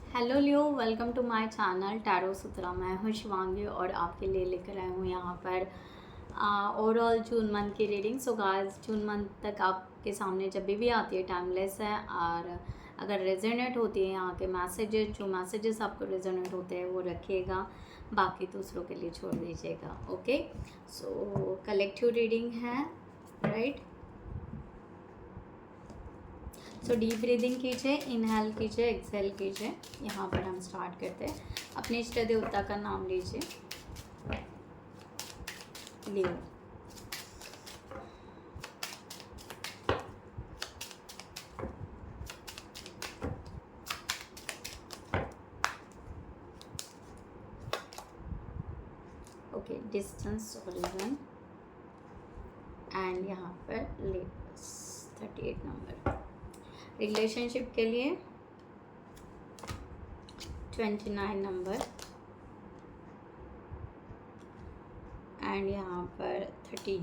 Hello Leo, welcome to my channel tarot Sutra. मैं हूँ शिवांगी और आपके लिए लेकर आई हूँ यहाँ पर ओवरऑल जून मंथ की reading. So guys, June month तक आपके सामने जब भी आती है टाइमलेस है, और अगर रेजोनेट होती है यहाँ के मैसेजेस, जो मैसेजेस आपको रेजोनेट होते हैं वो रखिएगा, बाकी दूसरों के लिए छोड़ दीजिएगा। ओके, सो कलेक्टिव रीडिंग है, राइट। सो डीप ब्रीदिंग कीजिए, इनहेल कीजिए, एक्सहेल कीजिए। यहाँ पर हम स्टार्ट करते हैं। अपने इष्ट देवता का नाम लीजिए। लियो। ओके, डिस्टेंस ओरिजिन एंड यहाँ पर लेटस 38 नंबर। रिलेशनशिप के लिए 29 नंबर एंड यहाँ पर 30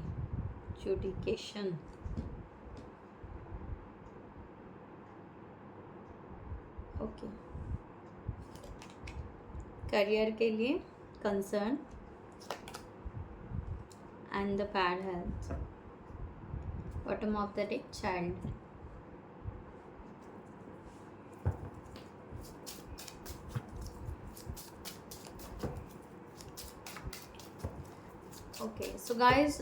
जुडिकेशन। ओके, करियर के लिए concern and the bad health. Bottom of the deck child. Okay, so guys,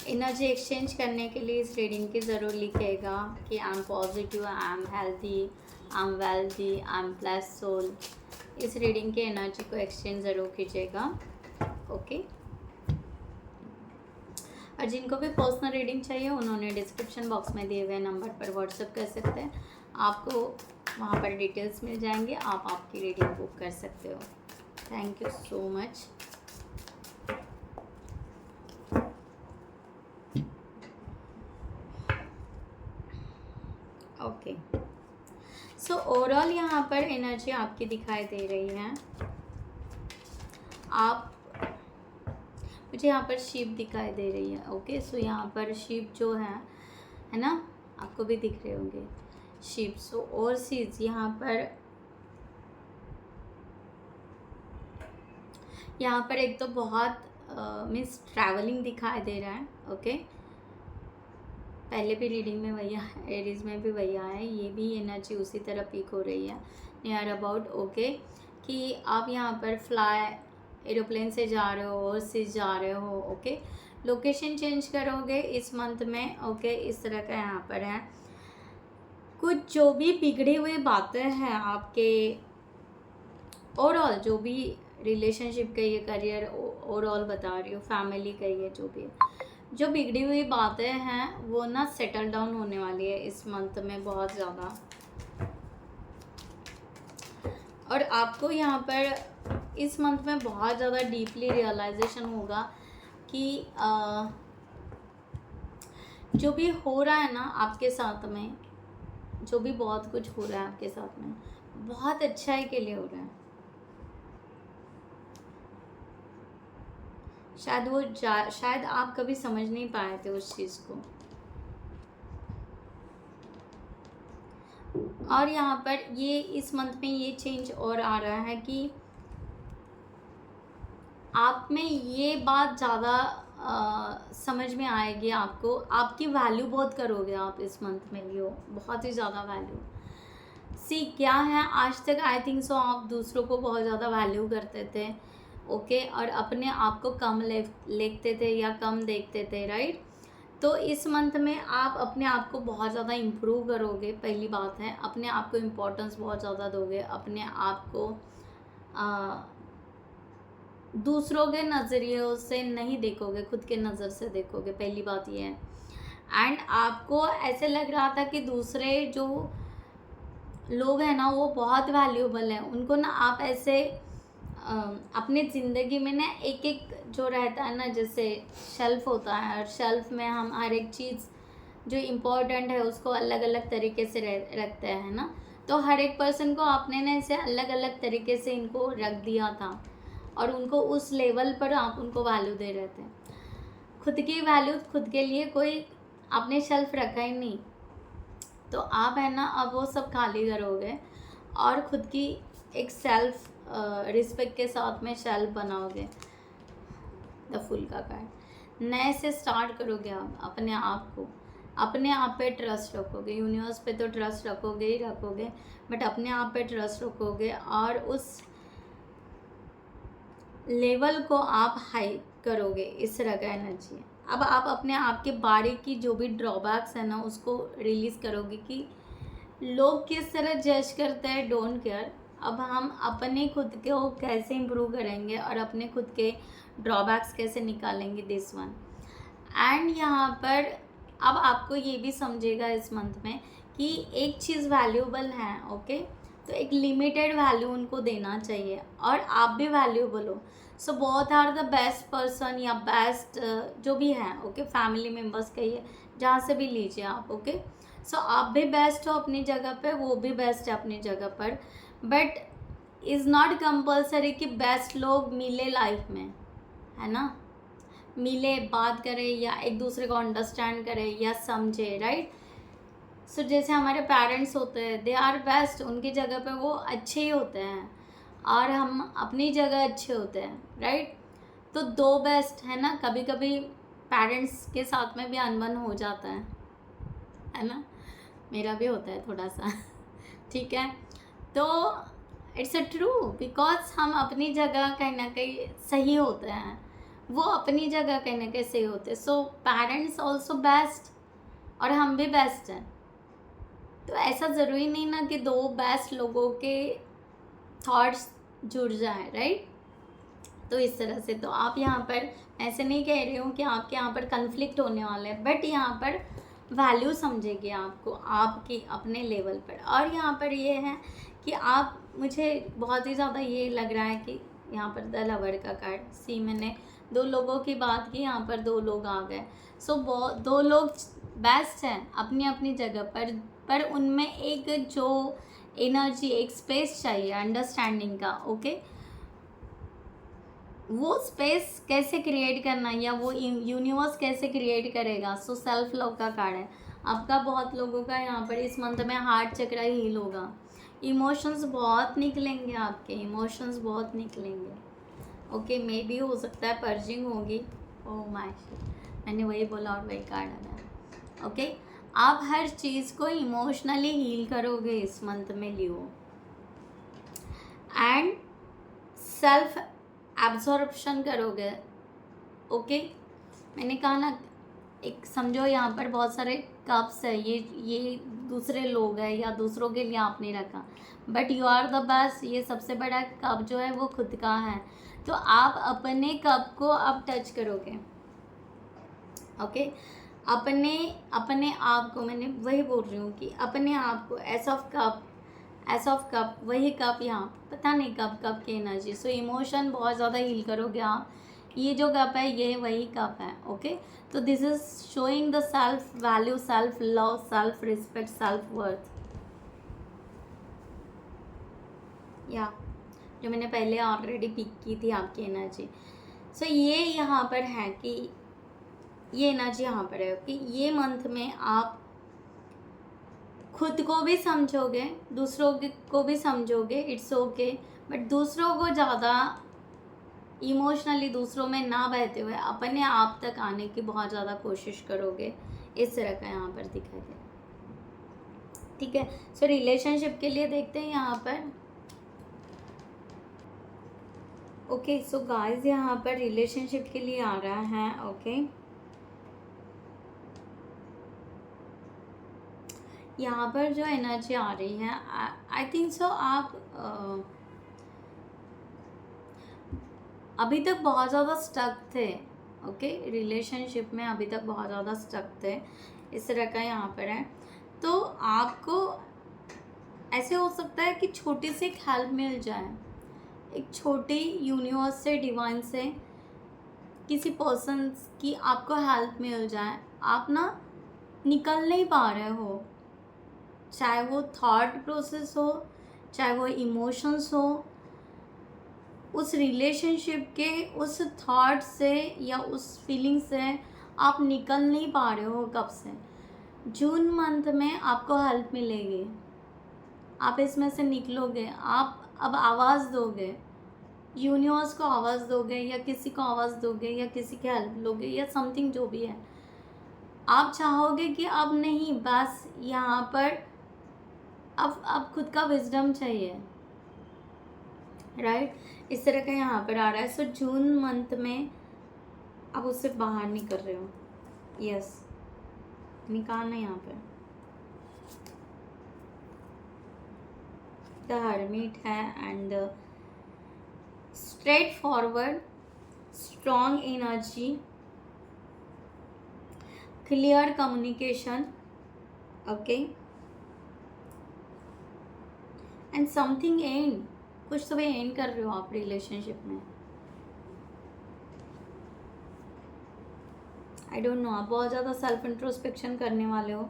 energy exchange करने के लिए इस रीडिंग की ज़रूर लिखिएगा कि I am positive, I am healthy, I am wealthy, I am blessed soul. इस रीडिंग की एनर्जी को एक्सचेंज ज़रूर कीजिएगा। ओके, और जिनको भी पर्सनल रीडिंग चाहिए उन्होंने डिस्क्रिप्शन बॉक्स में दिए हुए नंबर पर व्हाट्सएप कर सकते हैं। आपको वहाँ पर डिटेल्स मिल जाएंगे, आप आपकी रीडिंग बुक कर सकते हो। Thank you so much. Okay, so overall यहाँ पर एनर्जी आपकी दिखाई दे रही है। आप मुझे यहाँ पर शीप दिखाई दे रही है। ओके, सो यहाँ पर शीप जो है ना, आपको भी दिख रहे होंगे शीप। सो और चीज़ यहाँ पर एक तो बहुत मीन्स ट्रैवलिंग दिखाई दे रहा है। ओके, पहले भी रीडिंग में वही है, एरीज में भी वही है, ये भी एनर्जी उसी तरह पीक हो रही है नियर अबाउट। ओके, कि आप यहाँ पर फ्लाई एरोप्लेन से जा रहे हो और से जा रहे हो। ओके, लोकेशन चेंज करोगे इस मंथ में। ओके, इस तरह का यहाँ पर है। कुछ जो भी बिगड़ी हुई बातें हैं आपके ओवरऑल, जो भी रिलेशनशिप कहिए, करियर ओवरऑल बता रही हूँ, फैमिली कहिए, जो भी जो बिगड़ी हुई बातें हैं वो ना सेटल डाउन होने वाली है इस मंथ में बहुत ज़्यादा। और आपको यहाँ पर इस मंथ में बहुत ज़्यादा डीपली रियलाइजेशन होगा कि जो भी हो रहा है ना आपके साथ में, जो भी बहुत कुछ हो रहा है आपके साथ में, बहुत अच्छाई के लिए हो रहा है। शायद आप कभी समझ नहीं पाए थे उस चीज़ को। और यहाँ पर ये इस मंथ में ये चेंज और आ रहा है कि आप में ये बात ज़्यादा समझ में आएगी आपको। आपकी वैल्यू बहुत करोगे आप इस मंथ में, लियो, बहुत ही ज़्यादा वैल्यू। सी क्या है, आज तक आई थिंक सो आप दूसरों को बहुत ज़्यादा वैल्यू करते थे। ओके, और अपने आप को कम लेखते थे या कम देखते थे, राइट। तो इस मंथ में आप अपने आप को बहुत ज़्यादा इम्प्रूव करोगे। पहली बात है, अपने आप को इम्पोर्टेंस बहुत ज़्यादा दोगे, अपने आप को दूसरों के नज़रियों से नहीं देखोगे, खुद के नज़र से देखोगे। पहली बात ये है। एंड आपको ऐसे लग रहा था कि दूसरे जो लोग हैं ना वो बहुत वैल्यूबल हैं, उनको ना आप ऐसे अपनी ज़िंदगी में ना एक एक जो रहता है ना, जैसे शेल्फ होता है, और शेल्फ में हम हर एक चीज़ जो इम्पोर्टेंट है उसको अलग अलग तरीके से रखते हैं ना। तो हर एक पर्सन को आपने ना ऐसे अलग अलग तरीके से इनको रख दिया था, और उनको उस लेवल पर आप उनको वैल्यू दे रहे थे। खुद की वैल्यू, खुद के लिए कोई आपने शेल्फ रखा ही नहीं। तो आप है ना अब वो सब खाली करोगे, और खुद की एक सेल्फ रिस्पेक्ट के साथ में सेल्फ बनाओगे। द फूल का कार्ड, नए से स्टार्ट करोगे आप अपने आप को, अपने आप पे ट्रस्ट रखोगे। यूनिवर्स पे तो ट्रस्ट रखोगे ही रखोगे, बट अपने आप पे ट्रस्ट रखोगे और उस लेवल को आप हाई करोगे। इस तरह का एनर्जी है। अब आप अपने आप के बारे की जो भी ड्रॉबैक्स है ना उसको रिलीज़ करोगे कि लोग किस तरह जज करते हैं, डोंट केयर। अब हम अपने खुद को कैसे इम्प्रूव करेंगे और अपने खुद के ड्रॉबैक्स कैसे निकालेंगे, दिस वन। एंड यहाँ पर अब आपको ये भी समझेगा इस मंथ में कि एक चीज़ वैल्यूएबल है, ओके, तो एक लिमिटेड वैल्यू उनको देना चाहिए और आप भी वैल्यूएबल हो। So both are the best person या बेस्ट जो भी है, ओके, फैमिली मेम्बर्स कहिए, जहाँ से भी लीजिए आप, ओके। सो आप भी बेस्ट हो अपनी जगह पे, वो भी बेस्ट है अपनी जगह पर, बट इज़ नॉट कंपल्सरी कि बेस्ट लोग मिले लाइफ में, है ना, मिले, बात करें या एक दूसरे को अंडरस्टैंड करें या समझे, राइट। सो जैसे हमारे पेरेंट्स होते हैं, दे आर बेस्ट, उनकी जगह पे वो अच्छे ही होते हैं और हम अपनी जगह अच्छे होते हैं, राइट। तो दो बेस्ट है ना, कभी कभी पेरेंट्स के साथ में भी अनबन हो जाता है ना, मेरा भी होता है थोड़ा सा ठीक है। तो इट्स अ ट्रू, बिकॉज हम अपनी जगह कहीं ना कहीं सही होते हैं, वो अपनी जगह कहीं ना कहीं सही होते हैं। सो पेरेंट्स ऑल्सो बेस्ट और हम भी बेस्ट हैं। तो ऐसा ज़रूरी नहीं ना कि दो बेस्ट लोगों के थॉट्स जुड़ जाए, राइट। तो इस तरह से तो आप यहाँ पर, ऐसे नहीं कह रही हूँ कि आपके यहाँ पर कन्फ्लिक्ट होने वाला है, बट यहाँ पर वैल्यू समझेगी आपको आपकी अपने लेवल पर। और यहाँ पर ये है कि आप, मुझे बहुत ही ज़्यादा ये लग रहा है कि यहाँ पर द लवर का कार्ड, सी मैंने दो लोगों की बात की, यहाँ पर दो लोग आ गए। सो दो लोग बेस्ट हैं अपनी अपनी जगह पर उनमें एक जो एनर्जी, एक स्पेस चाहिए अंडरस्टैंडिंग का, ओके। वो स्पेस कैसे क्रिएट करना है या वो यूनिवर्स कैसे क्रिएट करेगा। सो सेल्फ लव का कार्ड है आपका। बहुत लोगों का यहाँ पर इस मंथ में हार्ट चक्र हील होगा, इमोशंस बहुत निकलेंगे आपके, इमोशंस बहुत निकलेंगे, ओके। मे बी हो सकता है पर्जिंग होगी, ओह माय, मैंने वही बोला और वही कार्ड आया, ओके। आप हर चीज़ को इमोशनली हील करोगे इस मंथ में, लियो। एंड सेल्फ एब्जॉर्प्शन करोगे, ओके। मैंने कहा ना, एक समझो यहाँ पर बहुत सारे कप्स है, ये दूसरे लोग हैं या दूसरों के लिए आपने रखा, but you are the best. ये सबसे बड़ा कप जो है वो खुद का है। तो आप अपने कप को अब टच करोगे, ओके। अपने आप को, मैंने वही बोल रही हूँ कि अपने आप को एस ऑफ कप, वही कप यहाँ, पता नहीं कब की एनर्जी। सो इमोशन बहुत ज़्यादा हील करोगे आप। ये जो कप है ये वही कप है, ओके। तो this is showing the self value, self love, self respect, self worth, या जो मैंने पहले ऑलरेडी पिक की थी आपकी एनर्जी। सो ये यहाँ पर है कि ये एनर्जी यहाँ पर है कि ये मंथ में आप खुद को भी समझोगे, दूसरों को भी समझोगे, इट्स ओके, बट दूसरों को ज़्यादा इमोशनली दूसरों में ना बहते हुए अपने आप तक आने की बहुत ज़्यादा कोशिश करोगे। इस तरह का यहाँ पर दिखाई दे, ठीक है। सो रिलेशनशिप के लिए देखते हैं यहाँ पर, ओके। सो गाइस यहाँ पर रिलेशनशिप के लिए आ रहा है, ओके। यहाँ पर जो एनर्जी आ रही है, आई थिंक सो आप अभी तक बहुत ज़्यादा स्टक थे, ओके। रिलेशनशिप में अभी तक बहुत ज़्यादा स्टक थे, इस तरह का यहाँ पर है। तो आपको ऐसे हो सकता है कि छोटी सी एक हेल्प मिल जाए, एक छोटी यूनिवर्स से, डिवाइन से, किसी पर्सन की आपको हेल्प मिल जाए। आप ना निकल नहीं पा रहे हो, चाहे वो थॉट प्रोसेस हो, चाहे वो इमोशंस हो, उस रिलेशनशिप के उस थॉट से या उस फीलिंग से आप निकल नहीं पा रहे हो कब से। जून मंथ में आपको हेल्प मिलेगी, आप इसमें से निकलोगे, आप अब आवाज़ दोगे, यूनिवर्स को आवाज़ दोगे या किसी को आवाज़ दोगे या किसी की हेल्प लोगे या समथिंग जो भी है। आप चाहोगे कि अब नहीं, बस यहाँ पर अब खुद का विजडम चाहिए, राइट? इस तरह का यहाँ पर आ रहा है। सो जून मंथ में आप उससे बाहर निकल रहे हो। यस, निकालना यहाँ पे द हर्मिट है and straight forward, strong energy, clear communication, okay, and something and, कुछ तो भी एंड कर रहे हो आप रिलेशनशिप में। आई डोंट नो, आप बहुत ज़्यादा सेल्फ इंट्रोस्पेक्शन करने वाले हो,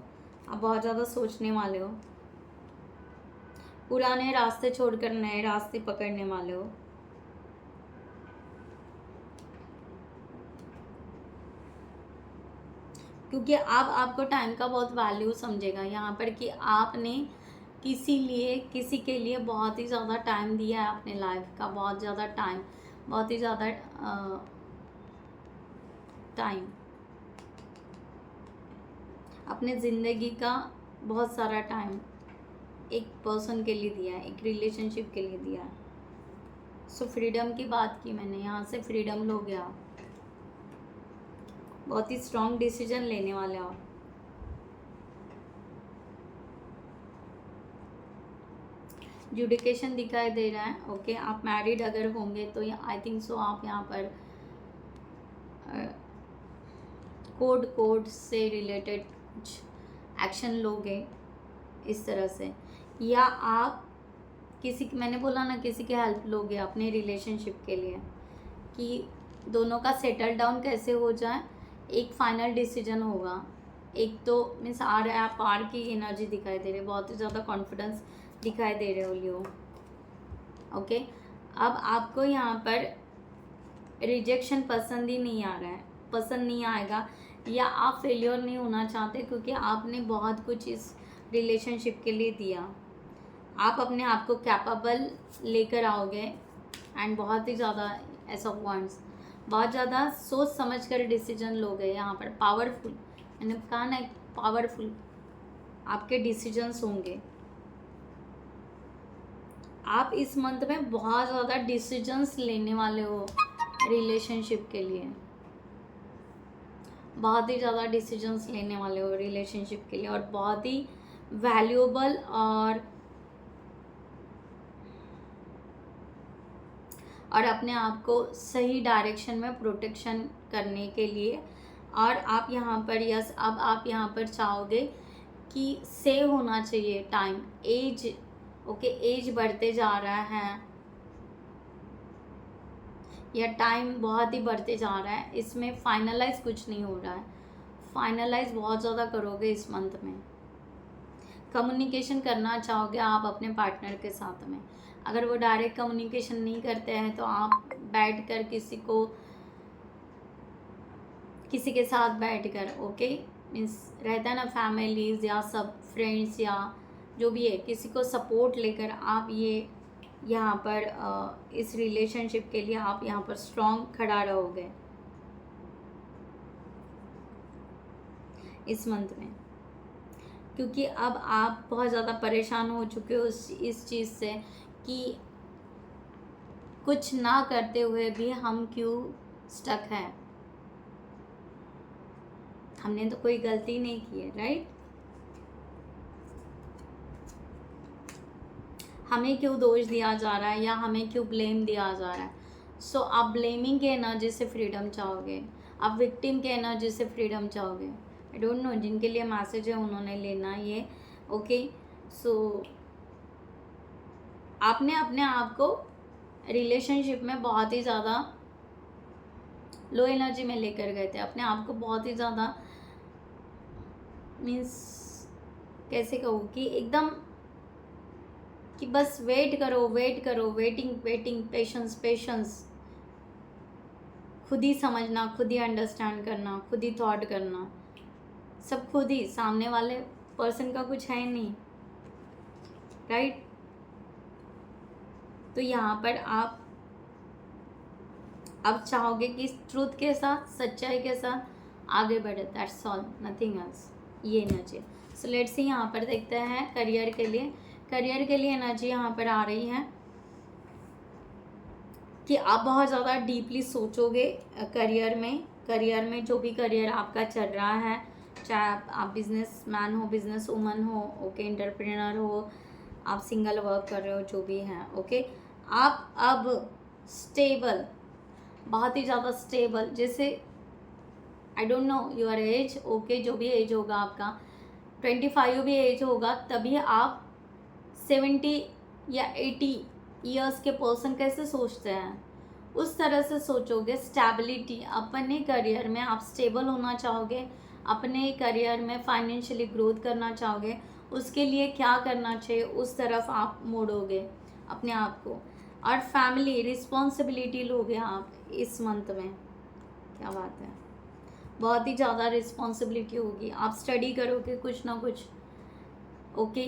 आप बहुत ज़्यादा सोचने वाले हो, पुराने रास्ते छोड़कर नए रास्ते पकड़ने वाले हो। क्योंकि अब आपको टाइम का बहुत वैल्यू समझेगा यहाँ पर कि आपने किसी के लिए बहुत ही ज़्यादा टाइम दिया है अपने लाइफ का, बहुत ज़्यादा टाइम, बहुत ही ज़्यादा टाइम अपने ज़िंदगी का बहुत सारा टाइम एक पर्सन के लिए दिया है, एक रिलेशनशिप के लिए दिया है। सो फ्रीडम की बात की मैंने, यहाँ से फ्रीडम लोगे आप, बहुत ही स्ट्रॉन्ग डिसीजन लेने वाले हो आप। जुडिकेशन दिखाई दे रहा है, ओके। आप मैरिड अगर होंगे तो आई थिंक सो आप यहाँ पर कोड से रिलेटेड कुछ एक्शन लोगे इस तरह से, या आप मैंने बोला ना, किसी की हेल्प लोगे अपने रिलेशनशिप के लिए कि दोनों का सेटल डाउन कैसे हो जाए, एक फाइनल डिसीजन होगा। एक तो मीन्स आ रहा है, आप पार की एनर्जी दिखाई दे रही है, बहुत ही ज़्यादा कॉन्फिडेंस दिखाई दे रहे हो लियो, ओके। अब आपको यहाँ पर रिजेक्शन पसंद ही नहीं आ रहा है, पसंद नहीं आएगा, या आप फेलियर नहीं होना चाहते क्योंकि आपने बहुत कुछ इस रिलेशनशिप के लिए दिया। आप अपने आप को कैपेबल लेकर आओगे एंड बहुत ही ज़्यादा ऐसा पॉइंट्स, बहुत ज़्यादा सोच समझ कर डिसीजन लोगे यहाँ पर। पावरफुल, मैंने कहा ना, पावरफुल आपके डिसीजंस होंगे। आप इस मंथ में बहुत ज़्यादा डिसीजंस लेने वाले हो रिलेशनशिप के लिए, बहुत ही ज़्यादा डिसीजंस लेने वाले हो रिलेशनशिप के लिए, और बहुत ही वैल्यूएबल और अपने आप को सही डायरेक्शन में प्रोटेक्शन करने के लिए। और आप यहाँ पर यस, अब आप यहाँ पर चाहोगे कि सेव होना चाहिए टाइम, एज, ओके, एज बढ़ते जा रहा है या टाइम बहुत ही बढ़ते जा रहा है, इसमें फाइनलाइज कुछ नहीं हो रहा है, फाइनलाइज बहुत ज़्यादा करोगे इस मंथ में। कम्युनिकेशन करना चाहोगे आप अपने पार्टनर के साथ में, अगर वो डायरेक्ट कम्युनिकेशन नहीं करते हैं तो आप बैठकर किसी के साथ बैठकर, ओके, मीन्स रहता है ना, फैमिलीज या सब फ्रेंड्स या जो भी है, किसी को सपोर्ट लेकर आप ये यहाँ पर इस रिलेशनशिप के लिए आप यहाँ पर स्ट्रॉन्ग खड़ा रहोगे इस मंथ में। क्योंकि अब आप बहुत ज़्यादा परेशान हो चुके हो इस चीज़ से कि कुछ ना करते हुए भी हम क्यों स्टक हैं, हमने तो कोई गलती नहीं की है, राइट? हमें क्यों दोष दिया जा रहा है या हमें क्यों ब्लेम दिया जा रहा है। सो आप ब्लेमिंग के एनर्जी से फ्रीडम चाहोगे, आप विक्टिम के एनर्जी से फ्रीडम चाहोगे। आई डोंट नो जिनके लिए मैसेज है उन्होंने लेना ये, ओके। सो आपने अपने आप को रिलेशनशिप में बहुत ही ज़्यादा लो एनर्जी में लेकर गए थे, अपने आप को बहुत ही ज़्यादा मीन्स कैसे कहूँ कि एकदम कि बस वेट करो, वेटिंग, पेशेंस, खुद ही समझना, खुद ही अंडरस्टैंड करना, खुद ही थॉट करना, सब खुद ही, सामने वाले पर्सन का कुछ है नहीं, राइट। तो यहाँ पर आप अब चाहोगे कि ट्रूथ के साथ, सच्चाई के साथ आगे बढ़े, दैट्स ऑल, नथिंग एल्स, ये एनर्जी। सो लेट्स सी, यहाँ पर देखते हैं करियर के लिए एनर्जी यहाँ पर आ रही है कि आप बहुत ज़्यादा डीपली सोचोगे करियर में जो भी करियर आपका चल रहा है, चाहे आप बिजनेस मैन हो, बिजनेस वूमन हो, ओके, एंटरप्रेन्योर हो, आप सिंगल वर्क कर रहे हो, जो भी है, ओके। आप अब स्टेबल, बहुत ही ज़्यादा स्टेबल, जैसे I don't know your age, okay, जो भी एज होगा आपका, 25 भी एज होगा, तभी आप 70 या 80 ईयर्स के पर्सन कैसे सोचते हैं, उस तरह से सोचोगे। स्टेबिलिटी, अपने करियर में आप स्टेबल होना चाहोगे, अपने करियर में फाइनेंशियली ग्रोथ करना चाहोगे, उसके लिए क्या करना चाहिए उस तरफ आप मोड़ोगे अपने आप को। और फैमिली रिस्पॉन्सिबिलिटी लोगे आप इस मंथ में, क्या बात है, बहुत ही ज़्यादा रिस्पॉन्सिबिलिटी होगी। आप स्टडी करोगे कुछ ना कुछ, ओके,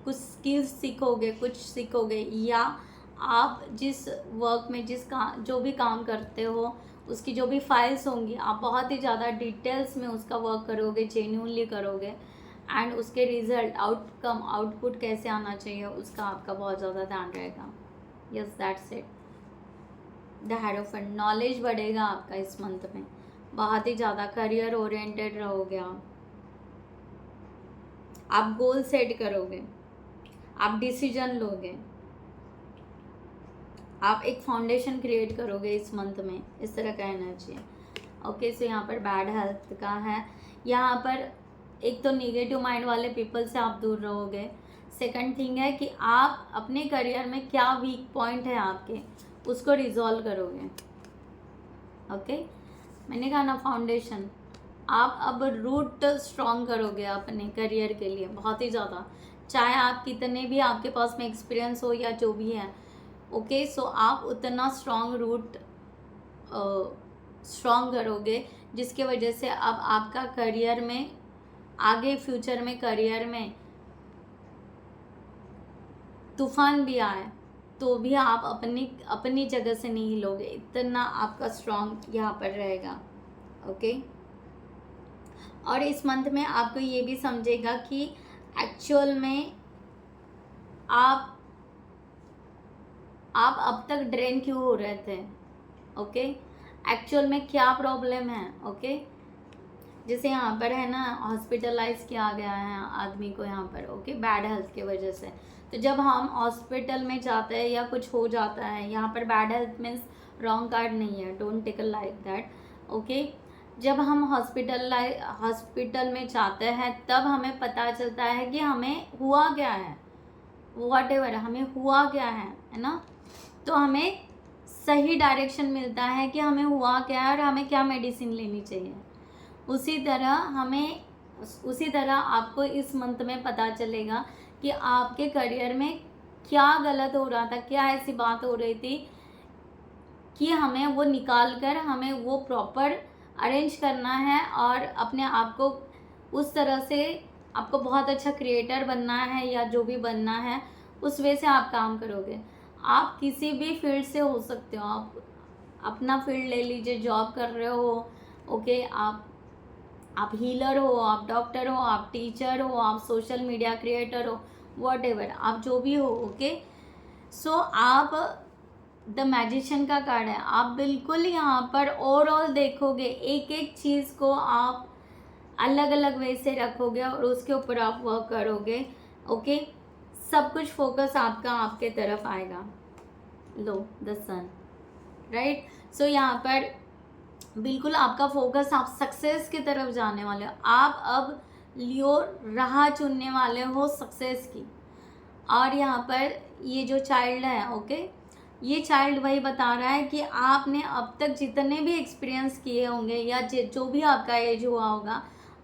कुछ स्किल्स सीखोगे, कुछ सीखोगे, या आप जिस वर्क में जो भी काम करते हो उसकी जो भी फाइल्स होंगी, आप बहुत ही ज़्यादा डिटेल्स में उसका वर्क करोगे, जेन्युइनली करोगे, एंड उसके रिजल्ट, आउटपुट कैसे आना चाहिए उसका आपका बहुत ज़्यादा ध्यान रहेगा। Yes, that's it. The hierophant, knowledge बढ़ेगा आपका इस मंथ में, बहुत ही ज़्यादा करियर ओरिएंटेड रहोगे आप गोल सेट करोगे, आप डिसीजन लोगे, आप एक फाउंडेशन क्रिएट करोगे इस मंथ में, इस तरह का एनर्जी है, ओके। सो यहाँ पर बैड हेल्थ का है, यहाँ पर एक तो नेगेटिव माइंड वाले पीपल से आप दूर रहोगे। सेकंड थिंग है कि आप अपने करियर में क्या वीक पॉइंट है आपके, उसको रिजॉल्व करोगे, ओके। मैंने कहा ना फाउंडेशन, आप अब रूट स्ट्रॉन्ग करोगे अपने करियर के लिए बहुत ही ज़्यादा, चाहे आप कितने भी आपके पास में एक्सपीरियंस हो या जो भी है, ओके। सो आप उतना स्ट्रॉन्ग रूट स्ट्रॉन्ग करोगे, जिसके वजह से अब आपका करियर में आगे फ्यूचर में करियर में तूफान भी आए तो भी आप अपनी जगह से नहीं हिलोगे, इतना आपका स्ट्रॉन्ग यहाँ पर रहेगा, ओके। और इस मंथ में आपको ये भी समझेगा कि एक्चुअल में आप अब तक ड्रेन क्यों हो रहे थे, ओके, एक्चुअल में क्या प्रॉब्लम है, ओके। जैसे यहाँ पर है ना, हॉस्पिटलाइज किया गया है आदमी को यहाँ पर, ओके, बैड हेल्थ की वजह से। तो जब हम हॉस्पिटल में जाते हैं या कुछ हो जाता है, यहाँ पर bad health means wrong card नहीं है, don't take like that, okay. जब हम हॉस्पिटल में जाते हैं तब हमें पता चलता है कि हमें हुआ क्या है, व्हाटएवर हमें हुआ क्या है ना, तो हमें सही डायरेक्शन मिलता है कि हमें हुआ क्या है और हमें क्या मेडिसिन लेनी चाहिए। उसी तरह आपको इस मंथ में पता चलेगा कि आपके करियर में क्या गलत हो रहा था, क्या ऐसी बात हो रही थी कि हमें वो निकाल कर हमें वो प्रॉपर अरेंज करना है, और अपने आप को उस तरह से आपको बहुत अच्छा क्रिएटर बनना है या जो भी बनना है, उस वे से आप काम करोगे। आप किसी भी फील्ड से हो सकते हो, आप अपना फील्ड ले लीजिए, जॉब कर रहे हो, ओके, आप हीलर हो, आप डॉक्टर हो, आप टीचर हो, आप सोशल मीडिया क्रिएटर हो, व्हाटएवर आप जो भी हो, ओके। सो आप द मैजिशियन का कार्ड है, आप बिल्कुल यहाँ पर ओवरऑल देखोगे, एक एक चीज़ को आप अलग अलग वे से रखोगे और उसके ऊपर आप वर्क करोगे, ओके। सब कुछ फोकस आपका आपके तरफ आएगा। लो द सन, राइट। सो यहाँ पर बिल्कुल आपका फोकस, आप सक्सेस की तरफ जाने वाले हो, आप अब लियो राह चुनने वाले हो सक्सेस की। और यहाँ पर ये जो चाइल्ड है, ओके, ये चाइल्ड वही बता रहा है कि आपने अब तक जितने भी एक्सपीरियंस किए होंगे या जो भी आपका एज हुआ होगा,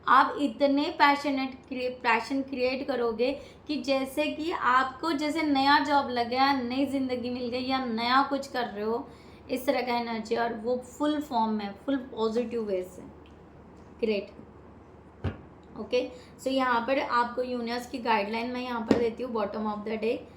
आप इतने पैशन क्रिएट करोगे कि जैसे कि आपको जैसे नया जॉब लग गया, नई ज़िंदगी मिल गई या नया कुछ कर रहे हो, इस तरह का एनर्जी, और वो फुल फॉर्म में, फुल पॉजिटिव वे से। Great, okay. सो यहाँ पर आपको यूनिवर्स की गाइडलाइन मैं यहाँ पर देती हूँ बॉटम ऑफ द डे।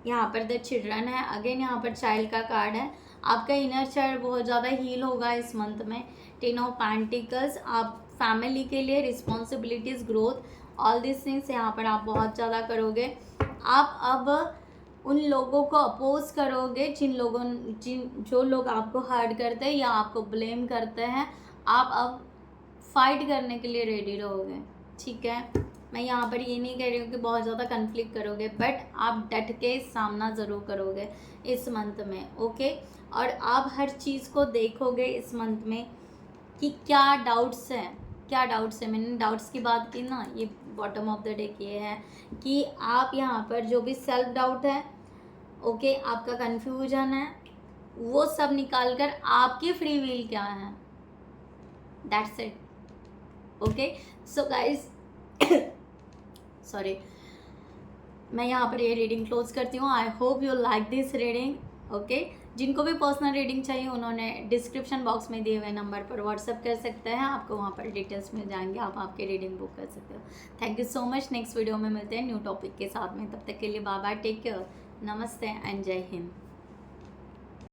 यहाँ पर द चिल्ड्रन है, अगेन यहाँ पर चाइल्ड का कार्ड है। आपका इनर चाइल्ड बहुत ज़्यादा हील होगा इस मंथ में। 10 ऑफ पेंटिकल्स, आप फैमिली के लिए responsibilities, growth, all this things यहाँ पर आप बहुत ज़्यादा करोगे। आप अब उन लोगों को अपोज करोगे जो लोग आपको हर्ट करते हैं या आपको ब्लेम करते हैं, आप अब फाइट करने के लिए रेडी रहोगे, ठीक है। मैं यहाँ पर ये नहीं कह रही हूँ कि बहुत ज़्यादा कन्फ्लिक्ट करोगे, बट आप डट के सामना ज़रूर करोगे इस मंथ में, ओके। और आप हर चीज़ को देखोगे इस मंथ में कि क्या डाउट्स हैं। मैंने डाउट्स की बात की ना, ये बॉटम ऑफ द डे ये है कि आप यहाँ पर जो भी सेल्फ डाउट है, ओके, आपका कन्फ्यूजन है, वो सब निकाल कर आपकी फ्री विल क्या है, that's it, okay. So guys sorry, मैं यहाँ पर ये रीडिंग क्लोज करती हूँ। I hope you like this reading, okay. जिनको भी पर्सनल रीडिंग चाहिए उन्होंने डिस्क्रिप्शन बॉक्स में दिए हुए नंबर पर व्हाट्सअप कर सकते हैं, आपको वहाँ पर डिटेल्स मिल जाएंगे, आप आपके रीडिंग बुक कर सकते हो। Thank you so much. Next video में मिलते हैं न्यू टॉपिक के साथ में, तब तक के लिए बाय बाय, टेक केयर, नमस्ते एंड जय हिंद।